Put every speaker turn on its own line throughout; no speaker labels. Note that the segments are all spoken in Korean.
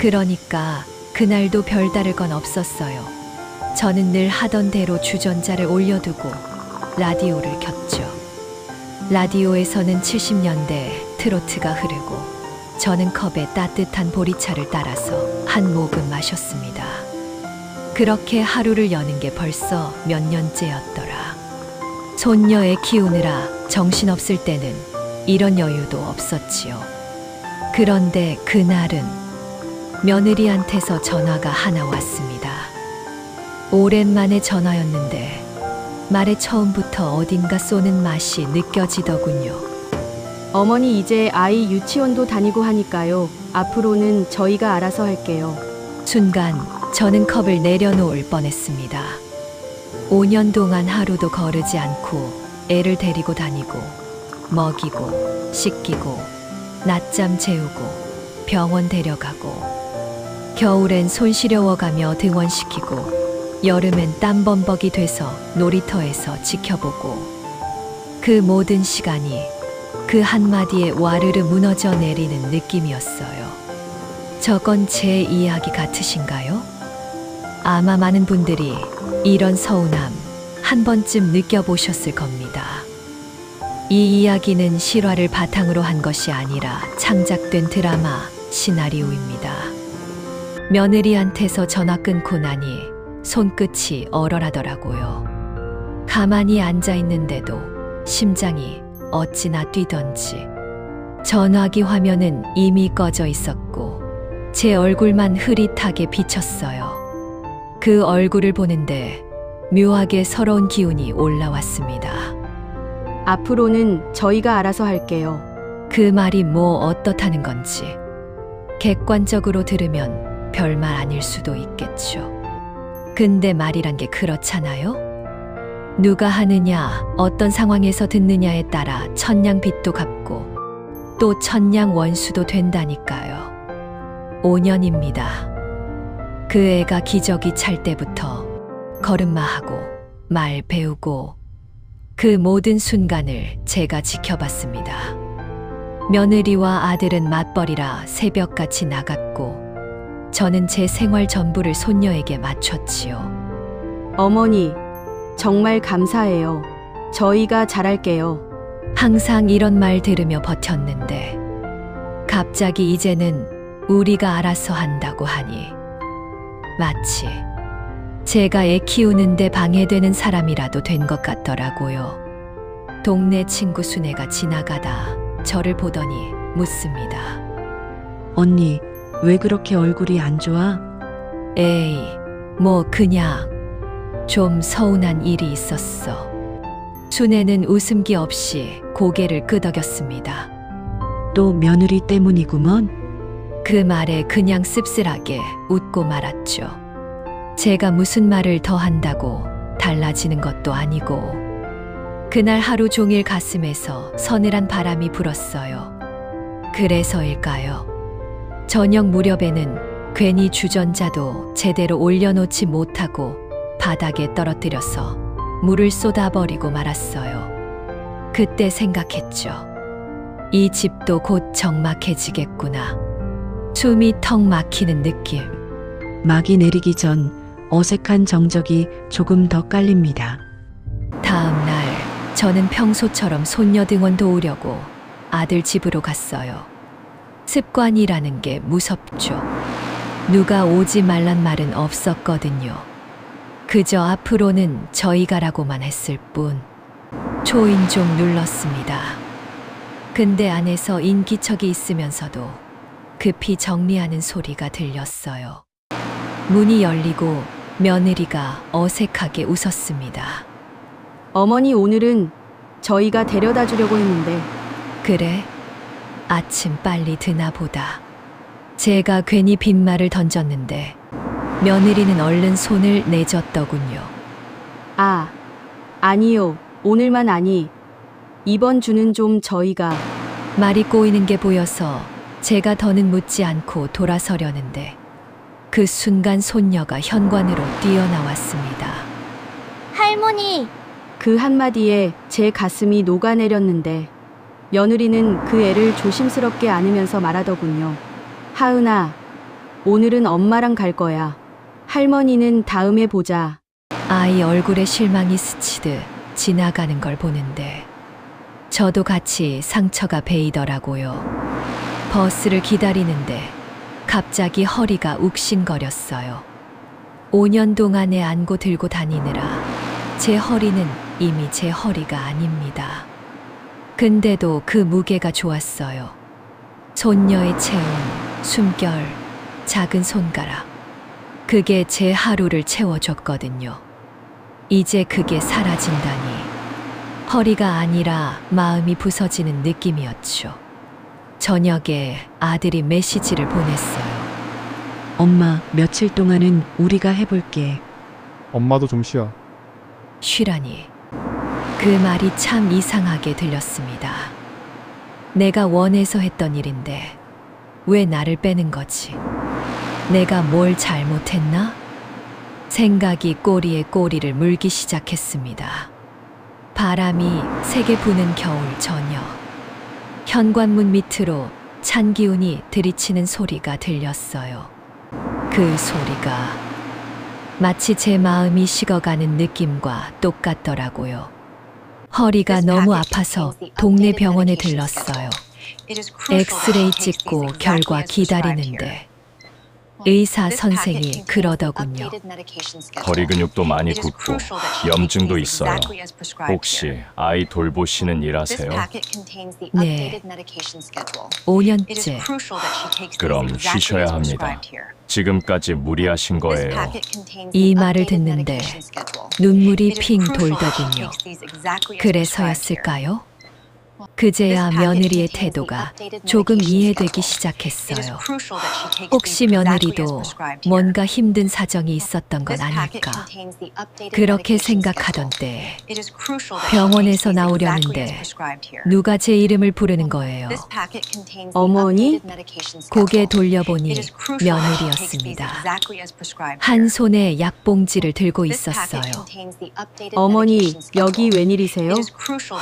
그러니까 그날도 별다를 건 없었어요. 저는 늘 하던 대로 주전자를 올려두고 라디오를 켰죠. 라디오에서는 70년대 트로트가 흐르고 저는 컵에 따뜻한 보리차를 따라서 한 모금 마셨습니다. 그렇게 하루를 여는 게 벌써 몇 년째였더라. 손녀애 키우느라 정신없을 때는 이런 여유도 없었지요. 그런데 그날은 며느리한테서 전화가 하나 왔습니다. 오랜만에 전화였는데 말에 처음부터 어딘가 쏘는 맛이 느껴지더군요.
어머니 이제 아이 유치원도 다니고 하니까요. 앞으로는 저희가 알아서 할게요.
순간 저는 컵을 내려놓을 뻔했습니다. 5년 동안 하루도 거르지 않고 애를 데리고 다니고 먹이고 씻기고 낮잠 재우고 병원 데려가고 겨울엔 손 시려워가며 등원시키고 여름엔 땀범벅이 돼서 놀이터에서 지켜보고 그 모든 시간이 그 한마디에 와르르 무너져 내리는 느낌이었어요. 저건 제 이야기 같으신가요? 아마 많은 분들이 이런 서운함 한 번쯤 느껴보셨을 겁니다. 이 이야기는 실화를 바탕으로 한 것이 아니라 창작된 드라마 시나리오입니다. 며느리한테서 전화 끊고 나니 손끝이 얼얼하더라고요. 가만히 앉아 있는데도 심장이 어찌나 뛰던지. 전화기 화면은 이미 꺼져 있었고 제 얼굴만 흐릿하게 비쳤어요. 그 얼굴을 보는데 묘하게 서러운 기운이 올라왔습니다.
앞으로는 저희가 알아서 할게요.
그 말이 뭐 어떻다는 건지 객관적으로 들으면 별말 아닐 수도 있겠죠. 근데 말이란 게 그렇잖아요? 누가 하느냐, 어떤 상황에서 듣느냐에 따라 천냥빚도 갚고 또 천냥원수도 된다니까요. 5년입니다. 그 애가 기저귀 찰 때부터 걸음마하고 말 배우고 그 모든 순간을 제가 지켜봤습니다. 며느리와 아들은 맞벌이라 새벽같이 나갔고 저는 제 생활 전부를 손녀에게 맞췄지요.
어머니, 정말 감사해요. 저희가 잘할게요.
항상 이런 말 들으며 버텼는데 갑자기 이제는 우리가 알아서 한다고 하니 마치 제가 애 키우는데 방해되는 사람이라도 된 것 같더라고요. 동네 친구 수네가 지나가다 저를 보더니 묻습니다.
언니, 왜 그렇게 얼굴이 안 좋아?
에이, 뭐 그냥 좀 서운한 일이 있었어. 수네는 웃음기 없이 고개를 끄덕였습니다.
또 며느리 때문이구먼?
그 말에 그냥 씁쓸하게 웃고 말았죠. 제가 무슨 말을 더 한다고 달라지는 것도 아니고 그날 하루 종일 가슴에서 서늘한 바람이 불었어요. 그래서일까요? 저녁 무렵에는 괜히 주전자도 제대로 올려놓지 못하고 바닥에 떨어뜨려서 물을 쏟아버리고 말았어요. 그때 생각했죠. 이 집도 곧 적막해지겠구나. 숨이 턱 막히는 느낌.
막이 내리기 전 어색한 정적이 조금 더 깔립니다.
다음 날 저는 평소처럼 손녀 등원 도우려고 아들 집으로 갔어요. 습관이라는 게 무섭죠. 누가 오지 말란 말은 없었거든요. 그저 앞으로는 저희가라고만 했을 뿐. 초인종 눌렀습니다. 근데 안에서 인기척이 있으면서도 급히 정리하는 소리가 들렸어요. 문이 열리고 며느리가 어색하게 웃었습니다.
어머니 오늘은 저희가 데려다 주려고 했는데.
그래? 아침 빨리 드나 보다. 제가 괜히 빈말을 던졌는데 며느리는 얼른 손을 내줬더군요.
아, 아니요. 오늘만 아니. 이번 주는 좀 저희가.
말이 꼬이는 게 보여서 제가 더는 묻지 않고 돌아서려는데 그 순간 손녀가 현관으로 뛰어나왔습니다.
할머니,
그 한마디에 제 가슴이 녹아내렸는데 며느리는 그 애를 조심스럽게 안으면서 말하더군요. 하은아, 오늘은 엄마랑 갈 거야. 할머니는 다음에 보자.
아이 얼굴에 실망이 스치듯 지나가는 걸 보는데 저도 같이 상처가 베이더라고요. 버스를 기다리는데 갑자기 허리가 욱신거렸어요. 5년 동안에 안고 들고 다니느라 제 허리는 이미 제 허리가 아닙니다. 근데도 그 무게가 좋았어요. 손녀의 체온, 숨결, 작은 손가락. 그게 제 하루를 채워줬거든요. 이제 그게 사라진다니. 허리가 아니라 마음이 부서지는 느낌이었죠. 저녁에 아들이 메시지를 보냈어요.
엄마, 며칠 동안은 우리가 해볼게.
엄마도 좀 쉬어.
쉬라니. 그 말이 참 이상하게 들렸습니다. 내가 원해서 했던 일인데 왜 나를 빼는 거지? 내가 뭘 잘못했나? 생각이 꼬리에 꼬리를 물기 시작했습니다. 바람이 세게 부는 겨울 저녁. 현관문 밑으로 찬 기운이 들이치는 소리가 들렸어요. 그 소리가 마치 제 마음이 식어가는 느낌과 똑같더라고요. 허리가 너무 아파서 동네 병원에 들렀어요. 엑스레이 찍고 결과 기다리는데 의사 선생이 그러더군요.
허리 근육도 많이 굽고 염증도 있어요. 혹시 아이 돌보시는 일 하세요?
네, 5년째.
그럼 쉬셔야 합니다. 지금까지 무리하신 거예요.
이 말을 듣는데 눈물이 핑 돌더군요. 그래서였을까요? 그제야 며느리의 태도가 조금 이해되기 시작했어요. 혹시 며느리도 뭔가 힘든 사정이 있었던 건 아닐까. 그렇게 생각하던 때 병원에서 나오려는데 누가 제 이름을 부르는 거예요.
어머니?
고개 돌려보니 며느리였습니다. 한 손에 약봉지를 들고 있었어요.
어머니, 여기 웬일이세요?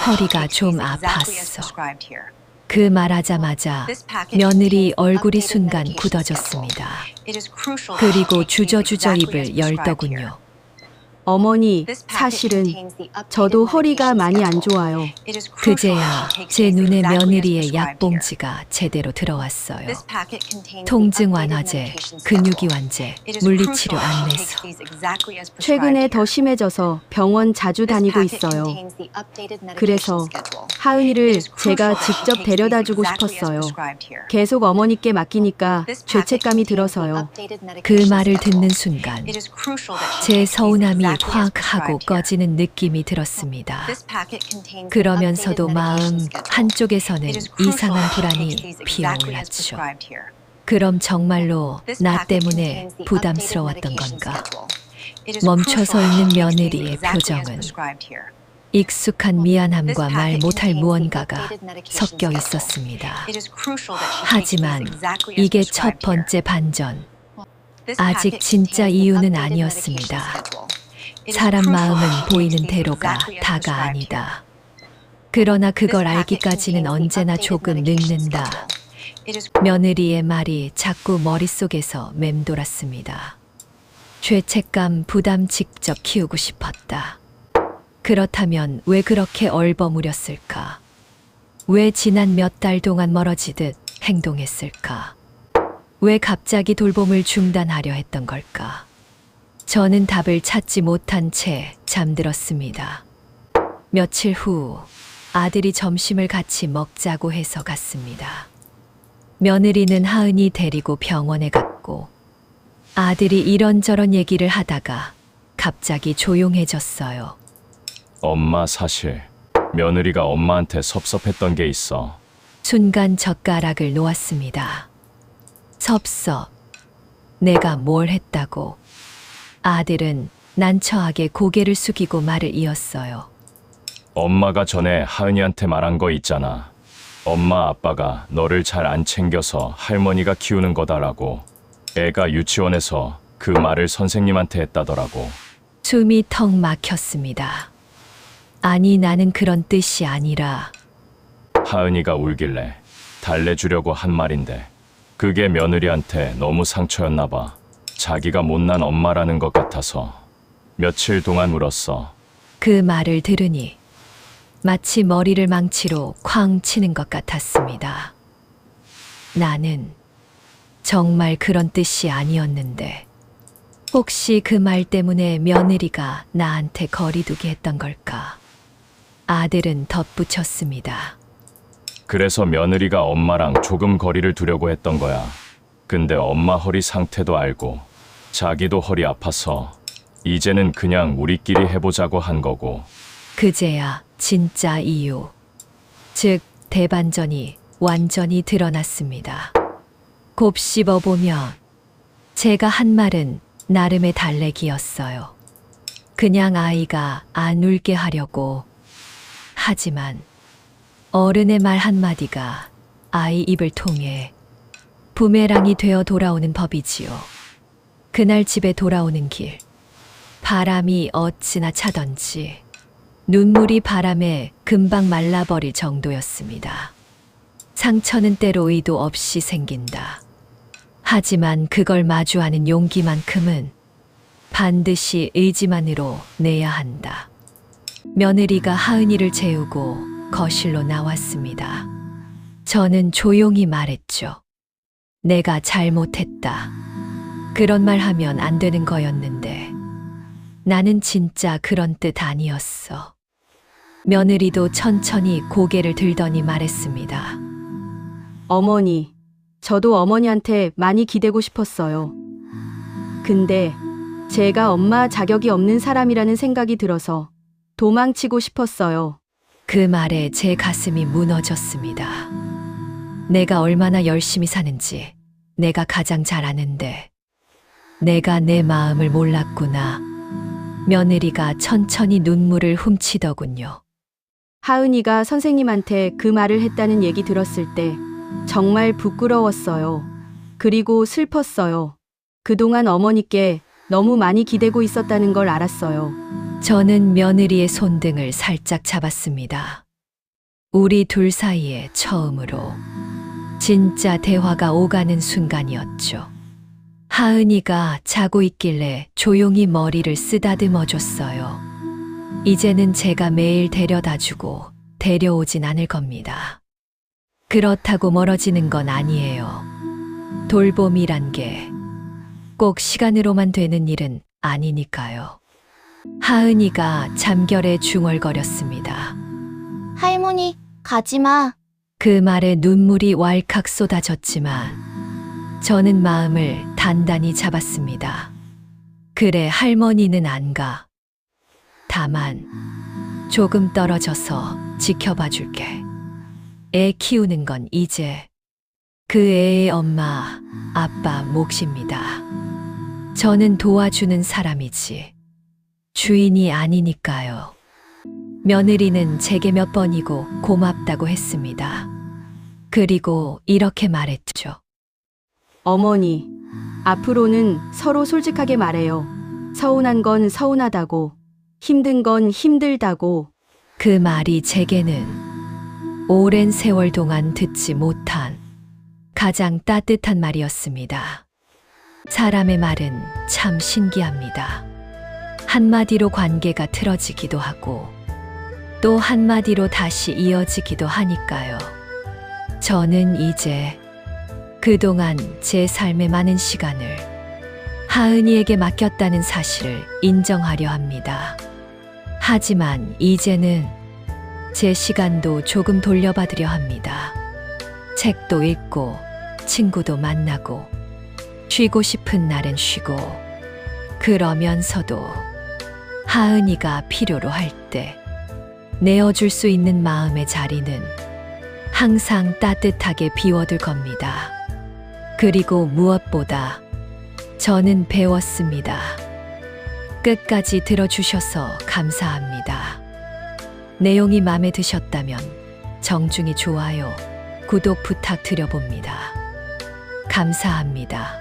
허리가 좀 아팠어. 그 말하자마자 며느리 얼굴이 순간 굳어졌습니다. 그리고 주저주저 입을 열더군요.
어머니, 사실은 저도 허리가 많이 안 좋아요.
그제야 제 눈에 며느리의 약봉지가 제대로 들어왔어요. 통증 완화제, 근육이완제, 물리치료 안내서.
최근에 더 심해져서 병원 자주 다니고 있어요. 그래서 하은이를 제가 직접 데려다 주고 싶었어요. 계속 어머니께 맡기니까 죄책감이 들어서요.
그 말을 듣는 순간 제 서운함이 확 하고 꺼지는 느낌이 들었습니다. 그러면서도 마음 한쪽에서는 이상한 불안이 피어올랐죠. 그럼 정말로 나 때문에 부담스러웠던 건가? 멈춰서 있는 며느리의 표정은 익숙한 미안함과 말 못할 무언가가 섞여 있었습니다. 하지만 이게 첫 번째 반전. 아직 진짜 이유는 아니었습니다. 사람 마음은 보이는 대로가 다가 아니다. 그러나 그걸 알기까지는 언제나 조금 늦는다. 며느리의 말이 자꾸 머릿속에서 맴돌았습니다. 죄책감, 부담 직접 키우고 싶었다. 그렇다면 왜 그렇게 얼버무렸을까? 왜 지난 몇 달 동안 멀어지듯 행동했을까? 왜 갑자기 돌봄을 중단하려 했던 걸까? 저는 답을 찾지 못한 채 잠들었습니다. 며칠 후 아들이 점심을 같이 먹자고 해서 갔습니다. 며느리는 하은이 데리고 병원에 갔고 아들이 이런저런 얘기를 하다가 갑자기 조용해졌어요.
엄마, 사실 며느리가 엄마한테 섭섭했던 게 있어.
순간 젓가락을 놓았습니다. 섭섭. 내가 뭘 했다고. 아들은 난처하게 고개를 숙이고 말을 이었어요.
엄마가 전에 하은이한테 말한 거 있잖아. 엄마 아빠가 너를 잘 안 챙겨서 할머니가 키우는 거다라고. 애가 유치원에서 그 말을 선생님한테 했다더라고.
숨이 턱 막혔습니다. 아니, 나는 그런 뜻이 아니라.
하은이가 울길래 달래주려고 한 말인데 그게 며느리한테 너무 상처였나 봐. 자기가 못난 엄마라는 것 같아서 며칠 동안 울었어.
그 말을 들으니 마치 머리를 망치로 쾅 치는 것 같았습니다. 나는 정말 그런 뜻이 아니었는데 혹시 그 말 때문에 며느리가 나한테 거리두기 했던 걸까? 아들은 덧붙였습니다.
그래서 며느리가 엄마랑 조금 거리를 두려고 했던 거야. 근데 엄마 허리 상태도 알고 자기도 허리 아파서 이제는 그냥 우리끼리 해보자고 한 거고.
그제야 진짜 이유, 즉 대반전이 완전히 드러났습니다. 곱씹어 보면 제가 한 말은 나름의 달래기였어요. 그냥 아이가 안 울게 하려고. 하지만 어른의 말 한마디가 아이 입을 통해 부메랑이 되어 돌아오는 법이지요. 그날 집에 돌아오는 길, 바람이 어찌나 차던지 눈물이 바람에 금방 말라버릴 정도였습니다. 상처는 때로 의도 없이 생긴다. 하지만 그걸 마주하는 용기만큼은 반드시 의지만으로 내야 한다. 며느리가 하은이를 재우고 거실로 나왔습니다. 저는 조용히 말했죠. 내가 잘못했다. 그런 말 하면 안 되는 거였는데 나는 진짜 그런 뜻 아니었어. 며느리도 천천히 고개를 들더니 말했습니다.
어머니, 저도 어머니한테 많이 기대고 싶었어요. 근데 제가 엄마 자격이 없는 사람이라는 생각이 들어서 도망치고 싶었어요.
그 말에 제 가슴이 무너졌습니다. 내가 얼마나 열심히 사는지 내가 가장 잘 아는데 내가 내 마음을 몰랐구나. 며느리가 천천히 눈물을 훔치더군요.
하은이가 선생님한테 그 말을 했다는 얘기 들었을 때 정말 부끄러웠어요. 그리고 슬펐어요. 그동안 어머니께 너무 많이 기대고 있었다는 걸 알았어요.
저는 며느리의 손등을 살짝 잡았습니다. 우리 둘 사이에 처음으로 진짜 대화가 오가는 순간이었죠. 하은이가 자고 있길래 조용히 머리를 쓰다듬어 줬어요. 이제는 제가 매일 데려다주고 데려오진 않을 겁니다. 그렇다고 멀어지는 건 아니에요. 돌봄이란 게 꼭 시간으로만 되는 일은 아니니까요. 하은이가 잠결에 중얼거렸습니다.
할머니, 가지마.
그 말에 눈물이 왈칵 쏟아졌지만 저는 마음을 단단히 잡았습니다. 그래, 할머니는 안 가. 다만 조금 떨어져서 지켜봐 줄게. 애 키우는 건 이제 그 애의 엄마, 아빠 몫입니다. 저는 도와주는 사람이지 주인이 아니니까요. 며느리는 제게 몇 번이고 고맙다고 했습니다. 그리고 이렇게 말했죠.
어머니, 앞으로는 서로 솔직하게 말해요. 서운한 건 서운하다고, 힘든 건 힘들다고.
그 말이 제게는 오랜 세월 동안 듣지 못한 가장 따뜻한 말이었습니다. 사람의 말은 참 신기합니다. 한마디로 관계가 틀어지기도 하고 또 한마디로 다시 이어지기도 하니까요. 저는 이제 그동안 제 삶의 많은 시간을 하은이에게 맡겼다는 사실을 인정하려 합니다. 하지만 이제는 제 시간도 조금 돌려받으려 합니다. 책도 읽고 친구도 만나고 쉬고 싶은 날은 쉬고 그러면서도 하은이가 필요로 할 때 내어줄 수 있는 마음의 자리는 항상 따뜻하게 비워둘 겁니다. 그리고 무엇보다 저는 배웠습니다. 끝까지 들어주셔서 감사합니다. 내용이 마음에 드셨다면 정중히 좋아요, 구독 부탁드려봅니다. 감사합니다.